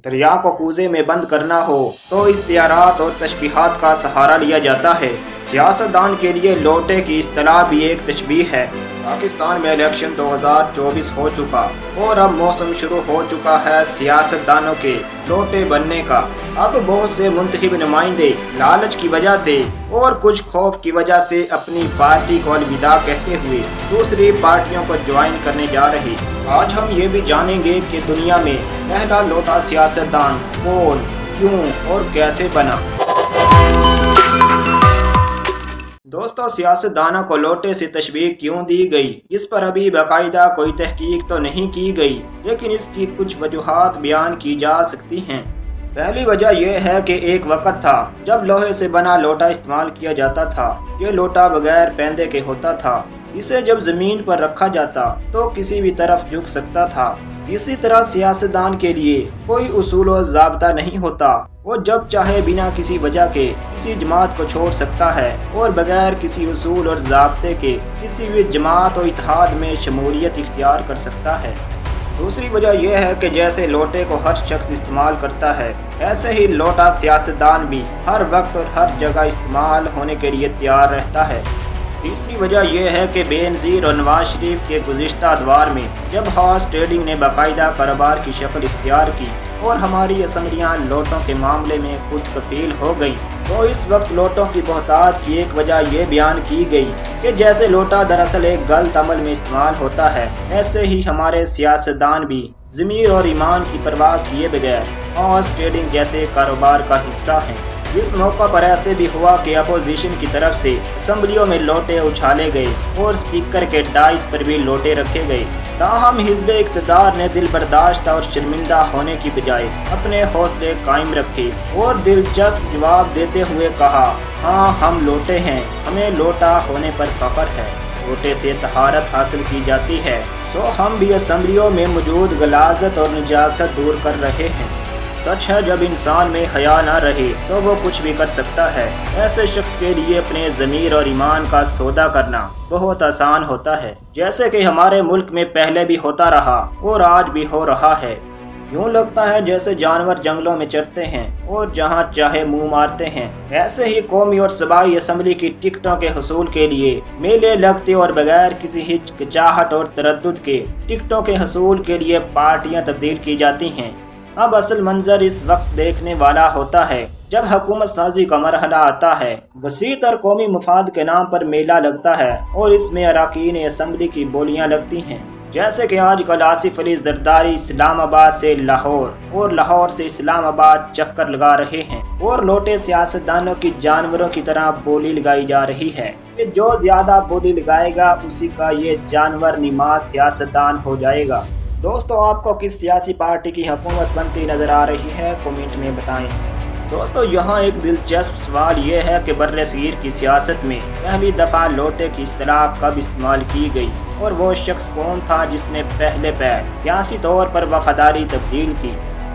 دریا کو کوزے میں بند کرنا ہو تو استعارات اور تشبیہات کا سہارا لیا جاتا ہے۔ سیاستدان کے لیے لوٹے کی اصطلاح بھی ایک تشبیہ ہے۔ پاکستان میں الیکشن 2024 ہو چکا اور اب موسم شروع ہو چکا ہے سیاستدانوں کے لوٹے بننے کا۔ اب بہت سے منتخب نمائندے لالچ کی وجہ سے اور کچھ خوف کی وجہ سے اپنی پارٹی کو الوداع کہتے ہوئے دوسری پارٹیوں کو جوائن کرنے جا رہے۔ آج ہم یہ بھی جانیں گے کہ دنیا میں پہلا لوٹا سیاستدان کون، کیوں اور کیسے بنا۔ دوستو، سیاستدانوں کو لوٹے سے تشبیہ کیوں دی گئی، اس پر ابھی باقاعدہ کوئی تحقیق تو نہیں کی گئی، لیکن اس کی کچھ وجوہات بیان کی جا سکتی ہیں۔ پہلی وجہ یہ ہے کہ ایک وقت تھا جب لوہے سے بنا لوٹا استعمال کیا جاتا تھا۔ یہ لوٹا بغیر پیندے کے ہوتا تھا۔ اسے جب زمین پر رکھا جاتا تو کسی بھی طرف جھک سکتا تھا۔ اسی طرح سیاستدان کے لیے کوئی اصول و ضابطہ نہیں ہوتا۔ وہ جب چاہے بنا کسی وجہ کے کسی جماعت کو چھوڑ سکتا ہے اور بغیر کسی اصول اور ضابطے کے کسی بھی جماعت و اتحاد میں شمولیت اختیار کر سکتا ہے۔ دوسری وجہ یہ ہے کہ جیسے لوٹے کو ہر شخص استعمال کرتا ہے، ایسے ہی لوٹا سیاستدان بھی ہر وقت اور ہر جگہ استعمال ہونے کے لیے تیار رہتا ہے۔ تیسری وجہ یہ ہے کہ بے نظیر اور نواز شریف کے گزشتہ ادوار میں جب ہارس ٹریڈنگ نے باقاعدہ کاروبار کی شکل اختیار کی اور ہماری اسمبلیاں لوٹوں کے معاملے میں خود کفیل ہو گئیں، تو اس وقت لوٹوں کی بہتات کی ایک وجہ یہ بیان کی گئی کہ جیسے لوٹا دراصل ایک غلط عمل میں استعمال ہوتا ہے، ایسے ہی ہمارے سیاستدان بھی ضمیر اور ایمان کی پرواہ کیے بغیر ہارس ٹریڈنگ جیسے کاروبار کا حصہ ہیں۔ اس موقع پر ایسے بھی ہوا کہ اپوزیشن کی طرف سے اسمبلیوں میں لوٹے اچھالے گئے اور اسپیکر کے ڈائس پر بھی لوٹے رکھے گئے۔ تاہم حزب اقتدار نے دل برداشت اور شرمندہ ہونے کی بجائے اپنے حوصلے قائم رکھے اور دلچسپ جواب دیتے ہوئے کہا، ہاں ہم لوٹے ہیں، ہمیں لوٹا ہونے پر فخر ہے، لوٹے سے طہارت حاصل کی جاتی ہے، سو ہم بھی اسمبلیوں میں موجود غلاظت اور نجاست دور کر رہے ہیں۔ سچ ہے، جب انسان میں حیا نہ رہے تو وہ کچھ بھی کر سکتا ہے۔ ایسے شخص کے لیے اپنے ضمیر اور ایمان کا سودا کرنا بہت آسان ہوتا ہے، جیسے کہ ہمارے ملک میں پہلے بھی ہوتا رہا اور آج بھی ہو رہا ہے۔ یوں لگتا ہے جیسے جانور جنگلوں میں چرتے ہیں اور جہاں چاہے منہ مارتے ہیں، ایسے ہی قومی اور صوبائی اسمبلی کی ٹکٹوں کے حصول کے لیے میلے لگتے اور بغیر کسی ہچکچاہٹ اور تردد کے ٹکٹوں کے حصول کے لیے پارٹیاں تبدیل کی جاتی ہیں۔ اب اصل منظر اس وقت دیکھنے والا ہوتا ہے جب حکومت سازی کا مرحلہ آتا ہے، وسیع تر قومی مفاد کے نام پر میلہ لگتا ہے اور اس میں اراکین اسمبلی کی بولیاں لگتی ہیں، جیسے کہ آج کل آصف علی زرداری اسلام آباد سے لاہور اور لاہور سے اسلام آباد چکر لگا رہے ہیں اور لوٹے سیاستدانوں کی جانوروں کی طرح بولی لگائی جا رہی ہے کہ جو زیادہ بولی لگائے گا اسی کا یہ جانور نما سیاستدان ہو جائے گا۔ دوستو، آپ کو کس سیاسی پارٹی کی حکومت بنتی نظر آ رہی ہے، کمنٹ میں بتائیں۔ دوستو، یہاں ایک دلچسپ سوال یہ ہے کہ برصغیر کی سیاست میں پہلی دفعہ لوٹے کی اصطلاح کب استعمال کی گئی اور وہ شخص کون تھا جس نے پہلے پیر سیاسی طور پر وفاداری تبدیل کی۔